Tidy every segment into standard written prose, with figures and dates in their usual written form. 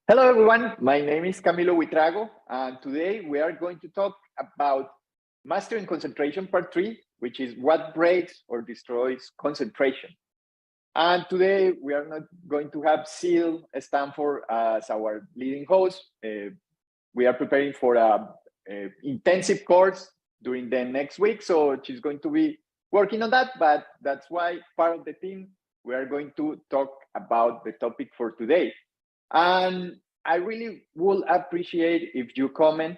Hello, everyone. My name is Camilo Huitrago, and today we are going to talk about Mastering Concentration Part 3, which is what breaks or destroys concentration. And today we are not going to have Seal Stanford as our leading host. We are preparing for a intensive course during the next week, so she's going to be working on that, but that's why part of the team, we are going to talk about the topic for today. And I really would appreciate if you comment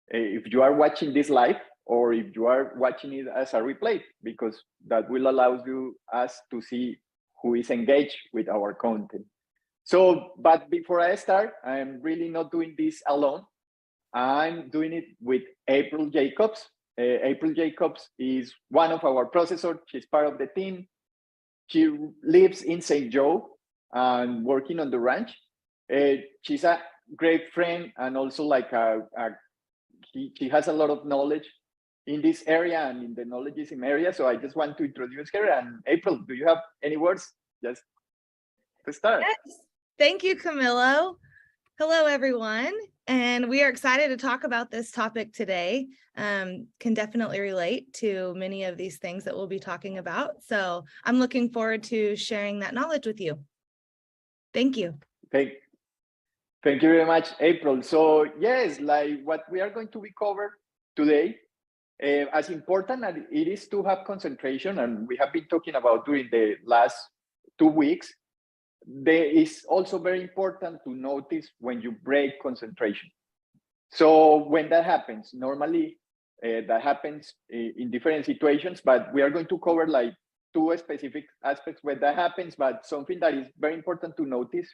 if you are watching this live or if you are watching it as a replay, because that will allow us to see who is engaged with our content. So, but before I start, I'm really not doing this alone. I'm doing it with April Jacobs. April Jacobs is one of our processors. She's part of the team. She lives in St. Joe and working on the ranch. She's a great friend and also like she has a lot of knowledge in this area and in the knowledgeism area. So I just want to introduce her. And April, do you have any words just to start? Yes. Thank you, Camilo. Hello, everyone. And we are excited to talk about this topic today. Can definitely relate to many of these things that we'll be talking about. So I'm looking forward to sharing that knowledge with you. Thank you. Thank you very much, April. So yes, like what we are going to be covered today, as important as it is to have concentration, and we have been talking about during the last 2 weeks, there is also very important to notice when you break concentration. So when that happens, normally that happens in different situations, but we are going to cover like 2 specific aspects when that happens, but something that is very important to notice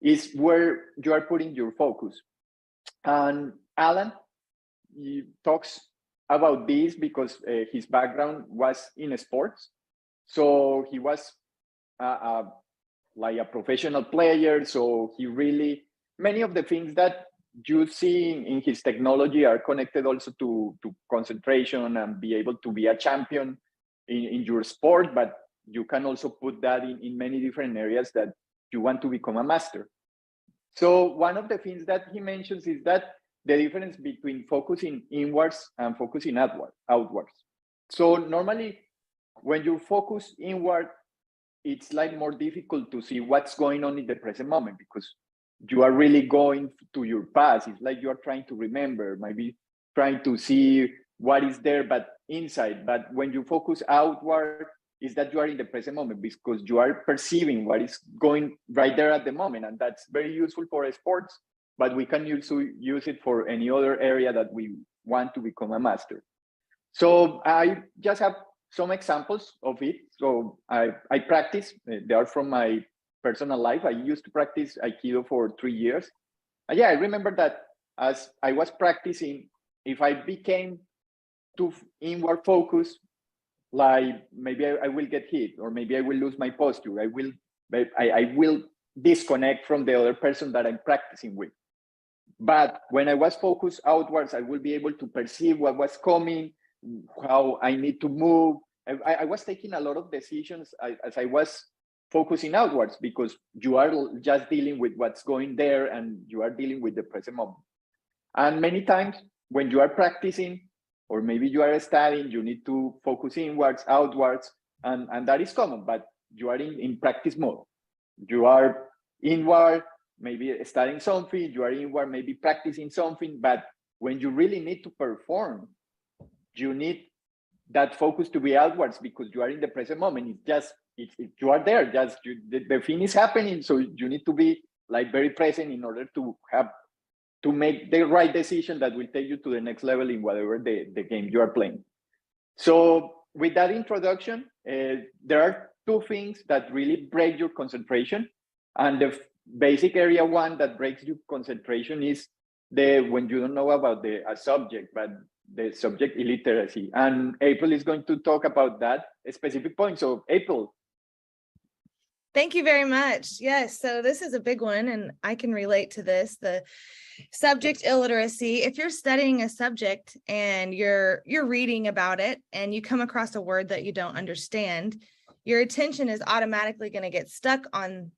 is where you are putting your focus. And Alan, he talks about this because his background was in sports. So he was like a professional player. So he really, many of the things that you see in his technology are connected also to concentration and be able to be a champion in your sport, but you can also put that in many different areas that you want to become a master. So one of the things that he mentions is that the difference between focusing inwards and focusing outwards. So normally when you focus inward, it's like more difficult to see what's going on in the present moment because you are really going to your past. It's like you're trying to remember, maybe trying to see what is there, but inside. But when you focus outward, is that you are in the present moment because you are perceiving what is going right there at the moment. And that's very useful for sports, but we can also use it for any other area that we want to become a master. So I just have some examples of it. So I practice, they are from my personal life. I used to practice Aikido for 3 years. And yeah, I remember that as I was practicing, if I became too inward focused, like maybe I will get hit, or maybe I will lose my posture. I will disconnect from the other person that I'm practicing with. But when I was focused outwards, I will be able to perceive what was coming, how I need to move. I was taking a lot of decisions as I was focusing outwards because you are just dealing with what's going there and you are dealing with the present moment. And many times when you are practicing, or maybe you are studying, you need to focus inwards, outwards, and that is common, but you are in practice mode. You are inward, maybe studying something, you are inward, maybe practicing something, but when you really need to perform, you need that focus to be outwards because you are in the present moment. It's just, you are there, the thing is happening, so you need to be like very present in order to make the right decision that will take you to the next level in whatever the game you are playing. So with that introduction, there are 2 things that really break your concentration. And the basic area one that breaks your concentration is when you don't know about a subject, but the subject illiteracy. And April is going to talk about that specific point. So April. Thank you very much. Yes, so this is a big one, and I can relate to this, the subject illiteracy. If you're studying a subject and you're reading about it and you come across a word that you don't understand, your attention is automatically going to get stuck on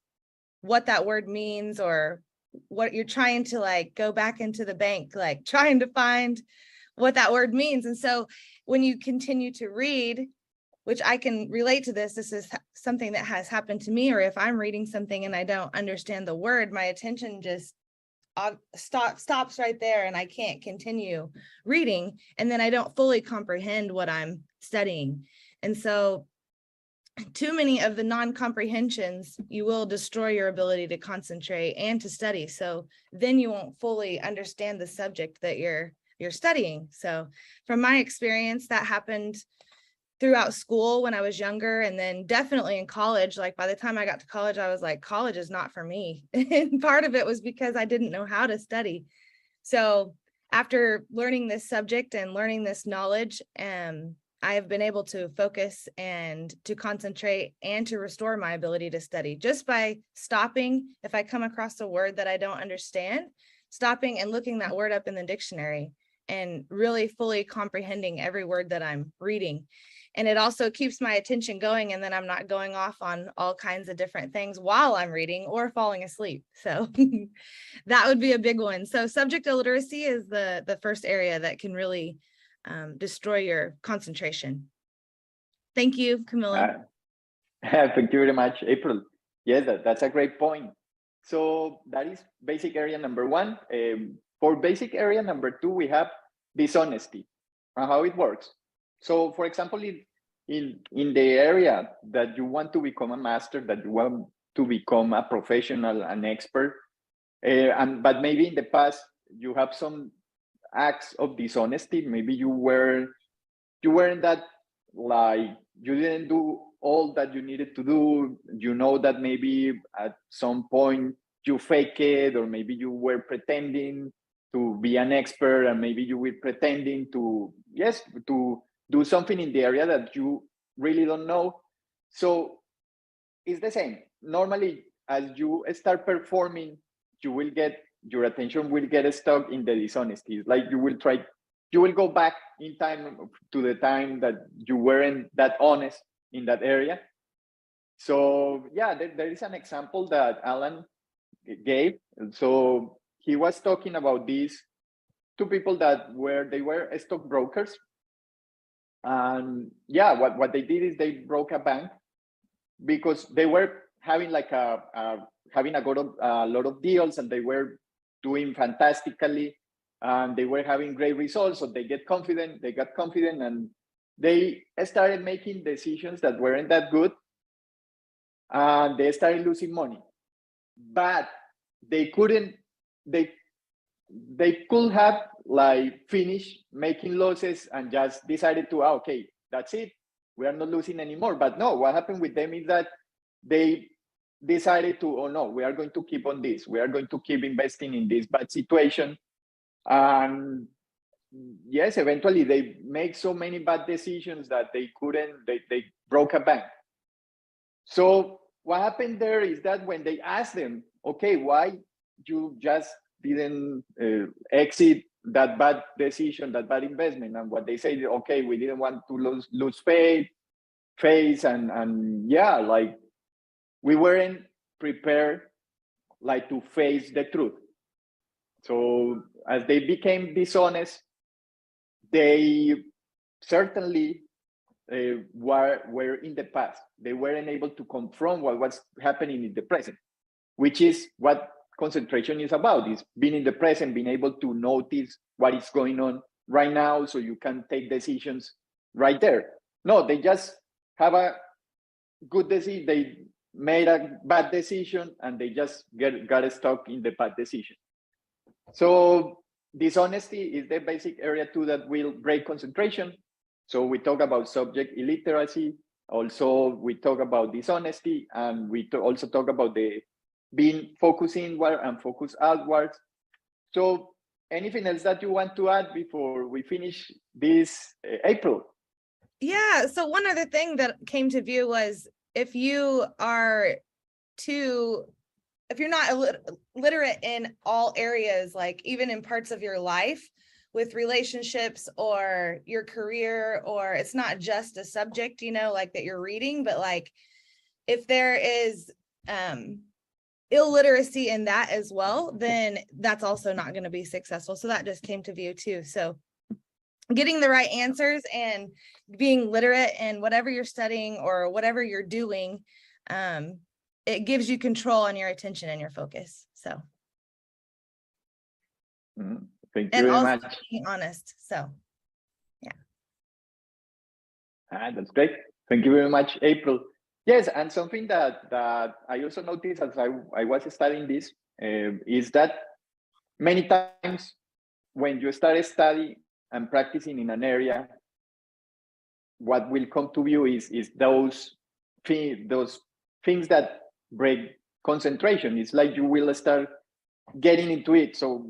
what that word means or what you're trying to like go back into the bank, like trying to find what that word means. And so when you continue to read, which I can relate to this is something that has happened to me, or if I'm reading something and I don't understand the word, my attention just stops right there and I can't continue reading. And then I don't fully comprehend what I'm studying. And so too many of the non-comprehensions, you will destroy your ability to concentrate and to study. So then you won't fully understand the subject that you're studying. So from my experience, that happened throughout school when I was younger, and then definitely in college. Like by the time I got to college, I was like, college is not for me. And part of it was because I didn't know how to study. So after learning this subject and learning this knowledge, I have been able to focus and to concentrate and to restore my ability to study just by stopping. If I come across a word that I don't understand, stopping and looking that word up in the dictionary and really fully comprehending every word that I'm reading. And it also keeps my attention going, and then I'm not going off on all kinds of different things while I'm reading or falling asleep. So that would be a big one. So subject illiteracy is the first area that can really destroy your concentration. Thank you, Camilo. Thank you very much, April. Yes, that's a great point. So that is basic area number one. For basic area number two, we have dishonesty and how it works. So for example, in the area that you want to become a master, that you want to become a professional, an expert, but maybe in the past you have some acts of dishonesty. Maybe you weren't that, like, you didn't do all that you needed to do. You know that maybe at some point you fake it, or maybe you were pretending to be an expert, and maybe you were pretending to do something in the area that you really don't know. So it's the same. Normally, as you start performing, your attention will get stuck in the dishonesty. Like you will go back in time to the time that you weren't that honest in that area. So yeah, there is an example that Alan gave. So he was talking about these two people that were stockbrokers. And yeah, what they did is they broke a bank because they were having like having a lot of deals, and they were doing fantastically, and they were having great results. So they got confident, and they started making decisions that weren't that good, and they started losing money. But they couldn't, they could have like finished making losses and just decided to, okay, that's it, we are not losing anymore. But no, what happened with them is that they decided to, oh no, we are going to keep on this, we are going to keep investing in this bad situation. And yes, eventually they make so many bad decisions that they broke a bank. So what happened there is that when they asked them, okay, why you just didn't exit that bad decision, that bad investment? And what they say, okay, we didn't want to lose face, and yeah, like we weren't prepared like to face the truth. So as they became dishonest, they certainly were in the past. They weren't able to confront what was happening in the present, which is what concentration is about, is being in the present, being able to notice what is going on right now so you can take decisions right there. No, they just have a good decision, they made a bad decision, and they just got stuck in the bad decision. So dishonesty is the basic area too that will break concentration. So we talk about subject illiteracy. Also, we talk about dishonesty, and we also talk about the being focused inward and focused outwards. So anything else that you want to add before we finish this, April? Yeah, so one other thing that came to view was if you're not literate in all areas, like even in parts of your life with relationships or your career, or it's not just a subject, like that you're reading, but like if there is illiteracy in that as well, then that's also not going to be successful. So that just came to view too. So getting the right answers and being literate in whatever you're studying or whatever you're doing, it gives you control on your attention and your focus. So thank you and very also much. being honest. So yeah. That's great. Thank you very much, April. Yes, and something that I also noticed as I was studying this is that many times when you start studying and practicing in an area, what will come to view is those things that break concentration. It's like you will start getting into it. So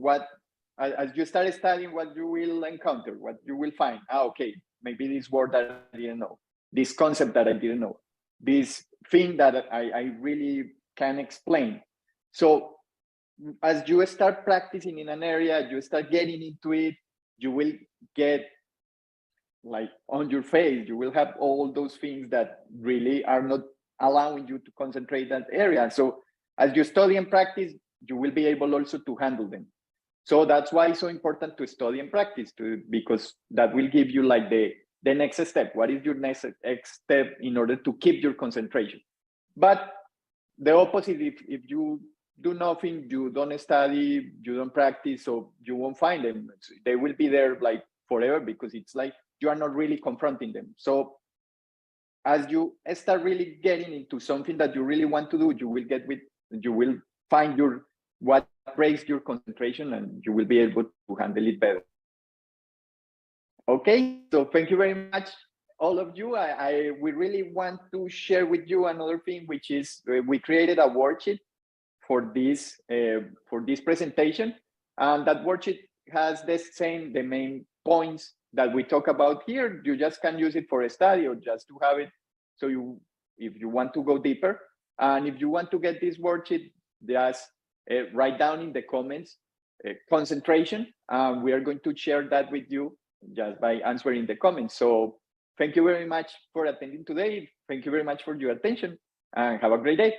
as you start studying, what you will encounter, what you will find. Okay, maybe this word that I didn't know, this concept that I didn't know, this thing that I really can explain. So as you start practicing in an area, you start getting into it, you will get like on your face, you will have all those things that really are not allowing you to concentrate that area. So as you study and practice, you will be able also to handle them. So that's why it's so important to study and practice, because that will give you like the next step. What is your next step in order to keep your concentration? But the opposite, if you do nothing, you don't study, you don't practice, so you won't find them. They will be there like forever, because it's like you are not really confronting them. So as you start really getting into something that you really want to do, you will find what breaks your concentration, and you will be able to handle it better. Okay, so thank you very much, all of you. We really want to share with you another thing, which is we created a worksheet for this presentation, and that worksheet has the main points that we talk about here. You just can use it for a study or just to have it. So if you want to go deeper, and if you want to get this worksheet, just write down in the comments concentration. We are going to share that with you just by answering the comments. So thank you very much for attending today. Thank you very much for your attention, and have a great day.